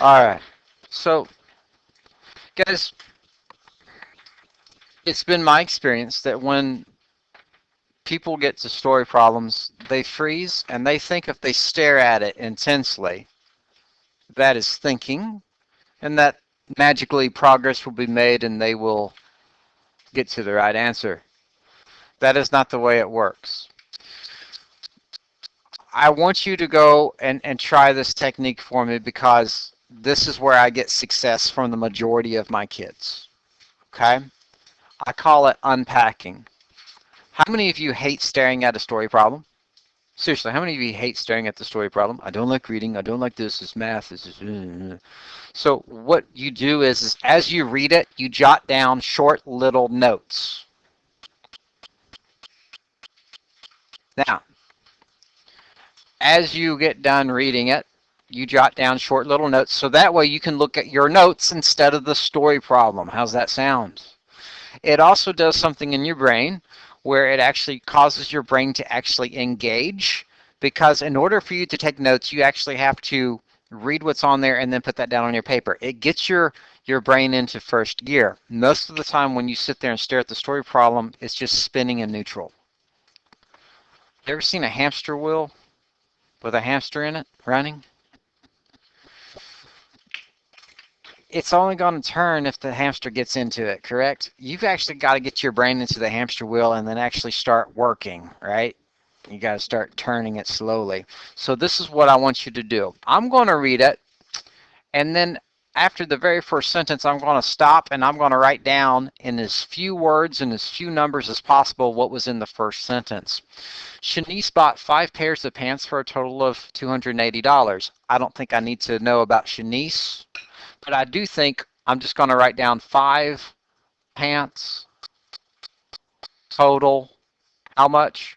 All right. So, guys, it's been my experience that when people get to story problems, they freeze and they think if they stare at it intensely, that is thinking, and that magically progress will be made and they will get to the right answer. That is not the way it works. I want you to go and try this technique for me because this is where I get success from the majority of my kids. Okay? I call it unpacking. How many of you hate staring at a story problem? Seriously, how many of you hate staring at the story problem? I don't like reading. I don't like this. It's math. This is. So what you do is as you read it, you jot down short little notes. Now, as you get done reading it, you jot down short little notes so that way you can look at your notes instead of the story problem. How's that sound? It also does something in your brain where it actually causes your brain to actually engage, because in order for you to take notes, you actually have to read what's on there and then put that down on your paper. It gets your brain into first gear. Most of the time when you sit there and stare at the story problem, it's just spinning in neutral. You ever seen a hamster wheel with a hamster in it running? It's only going to turn if the hamster gets into it, correct? You've actually got to get your brain into the hamster wheel and then actually start working, right? You got to start turning it slowly. So this is what I want you to do. I'm going to read it, and then after the very first sentence, I'm going to stop and I'm going to write down in as few words and as few numbers as possible what was in the first sentence. Shanice bought 5 pairs of pants for a total of $280. I don't think I need to know about Shanice, but I do think I'm just going to write down 5 pants total. How much?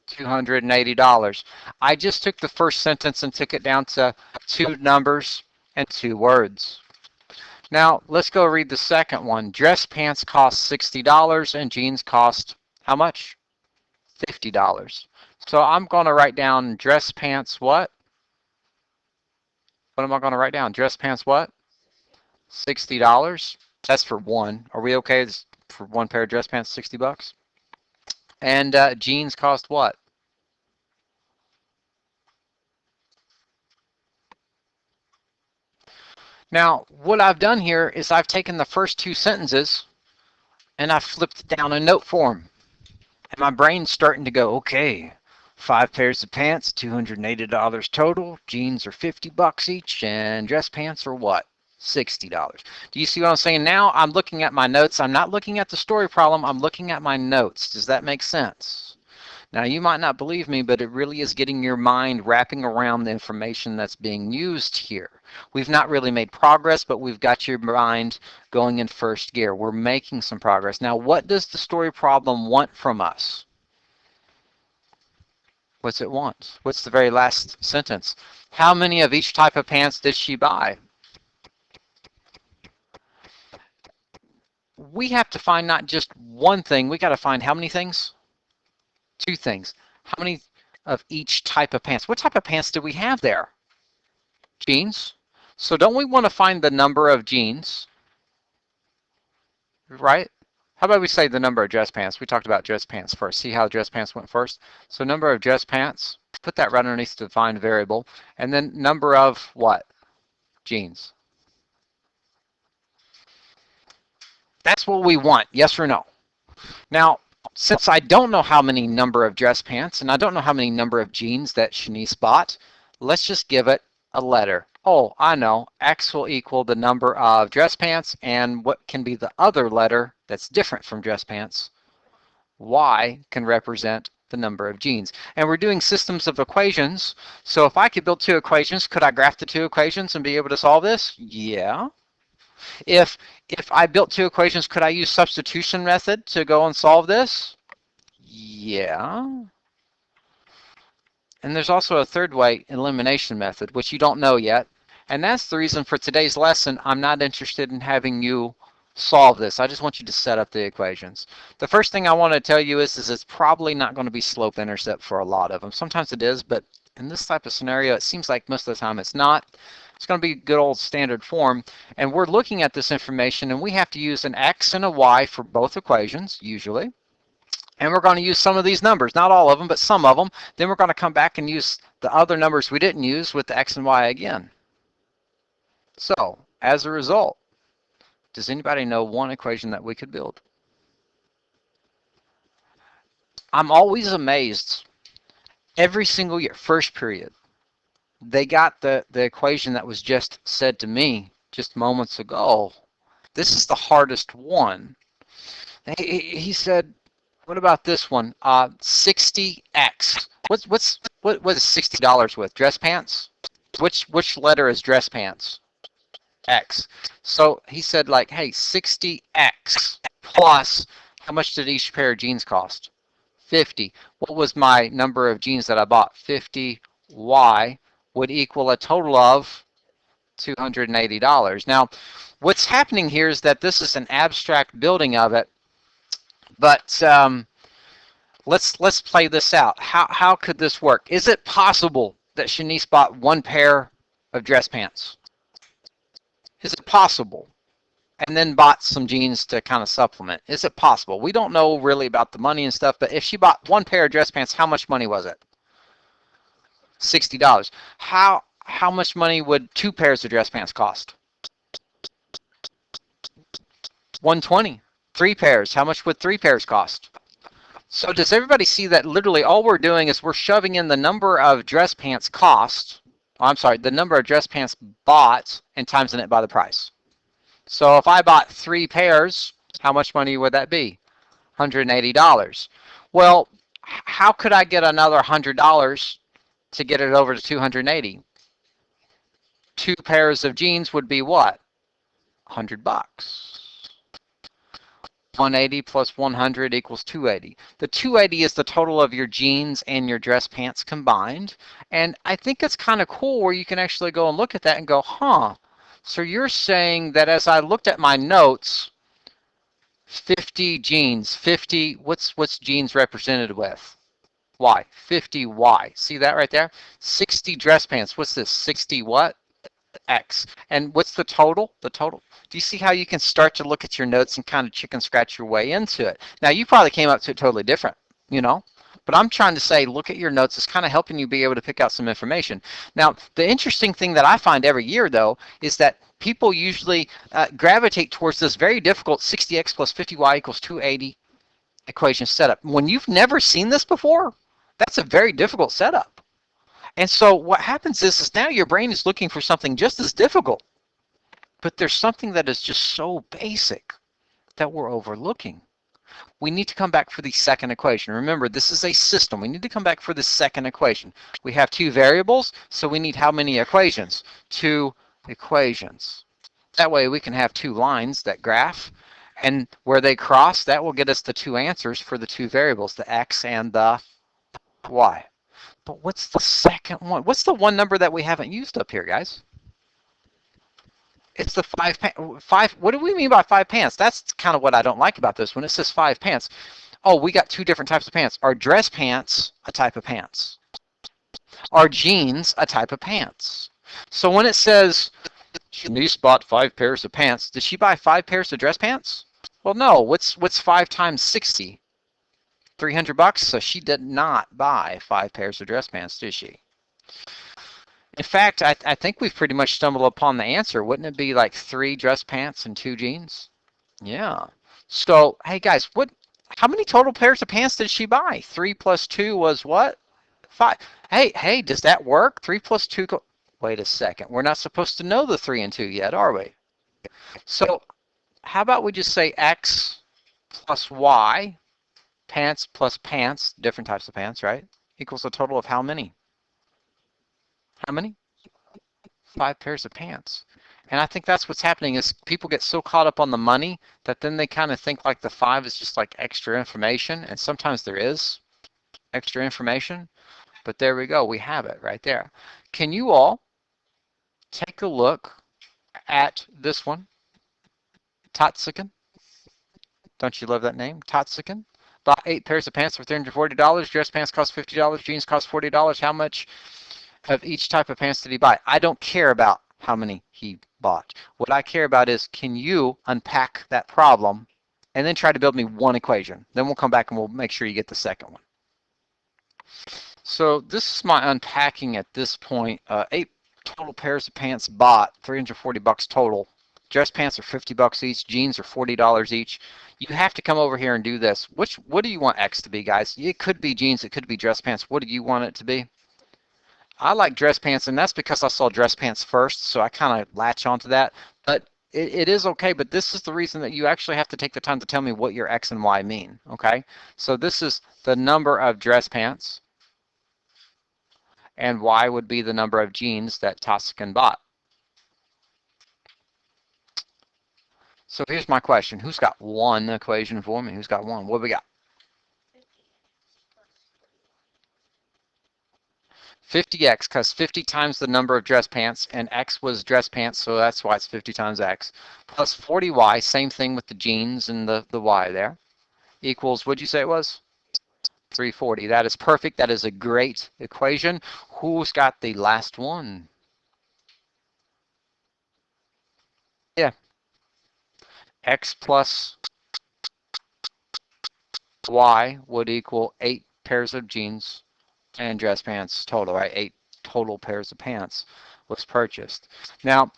$280. I just took the first sentence and took it down to 2 numbers and 2 words. Now, let's go read the second one. Dress pants cost $60 and jeans cost how much? $50. So I'm going to write down dress pants what? What am I going to write down? Dress pants what? $60. That's for one. Are we okay for one pair of dress pants, 60 bucks? And jeans cost what? Now, what I've done here is I've taken the first 2 sentences and I've flipped it down in note form. And my brain's starting to go, okay, 5 pairs of pants, $280 total. Jeans are 50 bucks each, and dress pants are what? $60. Do you see what I'm saying? Now I'm looking at my notes. I'm not looking at the story problem. I'm looking at my notes. Does that make sense? Now, you might not believe me, but it really is getting your mind wrapping around the information that's being used here. We've not really made progress, but we've got your mind going in first gear. We're making some progress. Now, what does the story problem want from us? What's it want? What's the very last sentence? How many of each type of pants did she buy? We have to find not just one thing. We got to find how many things? 2 things. How many of each type of pants? What type of pants do we have there? Jeans. So don't we want to find the number of jeans? Right? How about we say the number of dress pants? We talked about dress pants first. See how dress pants went first? So number of dress pants, put that right underneath the defined variable. And then number of what? Jeans. That's what we want, yes or no? Now, since I don't know how many number of dress pants and I don't know how many number of jeans that Shanice bought, let's just give it a letter. Oh, I know. X will equal the number of dress pants, and what can be the other letter that's different from dress pants? Y can represent the number of jeans. And we're doing systems of equations, so if I could build 2 equations, could I graph the 2 equations and be able to solve this? Yeah. If I built 2 equations, could I use substitution method to go and solve this? Yeah. And there's also a third way, elimination method, which you don't know yet. And that's the reason for today's lesson. I'm not interested in having you solve this. I just want you to set up the equations. The first thing I want to tell you is it's probably not going to be slope-intercept for a lot of them. Sometimes it is, but in this type of scenario, it seems like most of the time it's not. It's going to be good old standard form. And we're looking at this information, and we have to use an x and a y for both equations, usually. And we're going to use some of these numbers, not all of them, but some of them. Then we're going to come back and use the other numbers we didn't use with the x and y again. So, as a result, does anybody know one equation that we could build? I'm always amazed. Every single year, first period, they got the equation that was just said to me just moments ago. This is the hardest one. He said, what about this one? 60x. What is $60 with? Dress pants? Which letter is dress pants? X. So he said, like, hey, 60x plus, how much did each pair of jeans cost? 50. What was my number of jeans that I bought? 50y would equal a total of $280. Now, what's happening here is that this is an abstract building of it, but let's play this out. How could this work? Is it possible that Shanice bought one pair of dress pants? Is it possible? And then bought some jeans to kind of supplement. Is it possible? We don't know really about the money and stuff, but if she bought one pair of dress pants, how much money was it? $60. How much money would two pairs of dress pants cost? $120. Three pairs. How much would three pairs cost? So does everybody see that literally all we're doing is we're shoving in the number of dress pants cost, the number of dress pants bought and timesing it by the price. So if I bought three pairs, how much money would that be? $180. Well, how could I get another $100 to get it over to 280? Two pairs of jeans would be what? $100. 180 plus 100 equals 280. The 280 is the total of your jeans and your dress pants combined. And I think it's kind of cool where you can actually go and look at that and go, huh. So you're saying that as I looked at my notes, 50 jeans, 50, what's jeans represented with? Y, 50Y. See that right there? 60 dress pants. What's this? 60 what? X. And what's the total? The total. Do you see how you can start to look at your notes and kind of chicken scratch your way into it? Now, you probably came up to it totally different, you know? But I'm trying to say, look at your notes. It's kind of helping you be able to pick out some information. Now, the interesting thing that I find every year, though, is that people usually gravitate towards this very difficult 60x plus 50y equals 280 equation setup. When you've never seen this before, that's a very difficult setup. And so what happens is now your brain is looking for something just as difficult. But there's something that is just so basic that we're overlooking. We need to come back for the second equation. Remember, this is a system. We need to come back for the second equation. We have two variables, so we need how many equations? Two equations. That way we can have two lines that graph, and where they cross, that will get us the two answers for the two variables, the x and the y. But what's the second one? What's the one number that we haven't used up here, guys? It's the five. What do we mean by 5 pants? That's kind of what I don't like about this. When it says 5 pants, oh, we got two different types of pants. Are dress pants a type of pants? Are jeans a type of pants? So when it says Shanice bought 5 pairs of pants, did she buy 5 pairs of dress pants? Well, no. What's 5 times 60? $300. So she did not buy 5 pairs of dress pants, did she? In fact, I think we've pretty much stumbled upon the answer. Wouldn't it be like 3 dress pants and 2 jeans? Yeah. So, hey guys, how many total pairs of pants did she buy? 3 plus 2 was what? 5. Hey, does that work? 3 plus 2, wait a second. We're not supposed to know the 3 and 2 yet, are we? So, how about we just say x plus y, pants plus pants, different types of pants, right? Equals a total of how many? How many? 5 pairs of pants. And I think that's what's happening is people get so caught up on the money that then they kind of think like the 5 is just like extra information. And sometimes there is extra information. But there we go. We have it right there. Can you all take a look at this one? Totsuken. Don't you love that name? Totsuken. Bought 8 pairs of pants for $340. Dress pants cost $50. Jeans cost $40. How much of each type of pants did he buy? I don't care about how many he bought. What I care about is, can you unpack that problem and then try to build me one equation. Then we'll come back and we'll make sure you get the second one. So this is my unpacking at this point. 8 total pairs of pants bought, $340 total. Dress pants are $50 each. Jeans are $40 each. You have to come over here and do this. What do you want X to be, guys? It could be jeans. It could be dress pants. What do you want it to be? I like dress pants, and that's because I saw dress pants first, so I kind of latch onto that. But it is okay, but this is the reason that you actually have to take the time to tell me what your X and Y mean, okay? So this is the number of dress pants, and Y would be the number of jeans that Tosican bought. So here's my question. Who's got one equation for me? Who's got one? What do we got? 50x, because 50 times the number of dress pants, and x was dress pants, so that's why it's 50 times x, plus 40y, same thing with the jeans and the y there, equals, what'd you say it was? 340. That is perfect. That is a great equation. Who's got the last one? Yeah. X plus y would equal 8 pairs of jeans and dress pants total, right? 8 total pairs of pants was purchased. Now,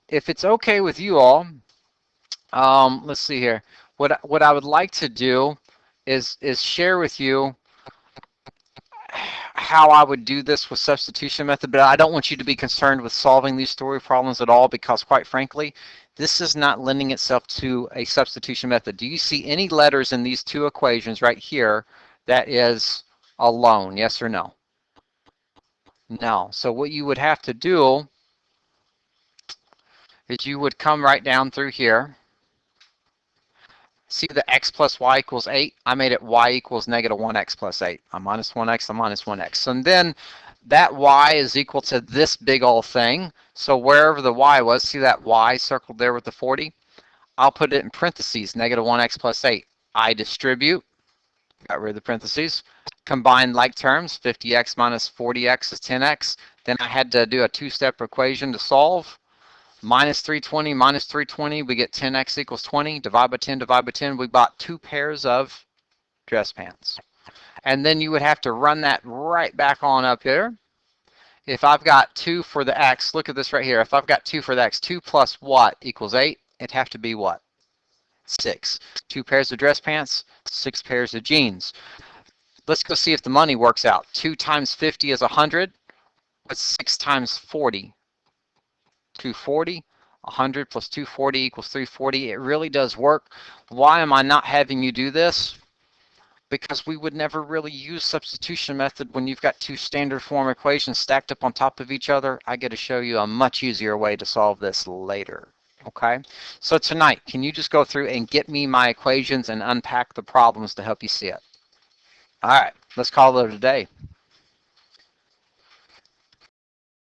if it's okay with you all, let's see here. What I would like to do is share with you how I would do this with substitution method, but I don't want you to be concerned with solving these story problems at all, because quite frankly, this is not lending itself to a substitution method. Do you see any letters in these two equations right here that is alone? Yes or no? No. So what you would have to do is you would come right down through here. See the x plus y equals 8? I made it y equals negative 1x plus 8. I'm minus 1x, I'm minus 1x. And then that y is equal to this big old thing. So wherever the y was, see that y circled there with the 40? I'll put it in parentheses, negative 1x plus 8. I distribute, got rid of the parentheses, combine like terms, 50x minus 40x is 10x. Then I had to do a two-step equation to solve. Minus 320, we get 10x equals 20. Divide by 10, we bought 2 pairs of dress pants. And then you would have to run that right back on up here. If I've got 2 for the x, look at this right here. If I've got 2 for the x, 2 plus what equals 8? It'd have to be what? 6. 2 pairs of dress pants, 6 pairs of jeans. Let's go see if the money works out. 2 times 50 is 100. What's 6 times 40? 240. 100 plus 240 equals 340. It really does work. Why am I not having you do this? Because we would never really use substitution method when you've got 2 standard form equations stacked up on top of each other. I get to show you a much easier way to solve this later. Okay, so tonight, can you just go through and get me my equations and unpack the problems to help you see it? All right, let's call it a day.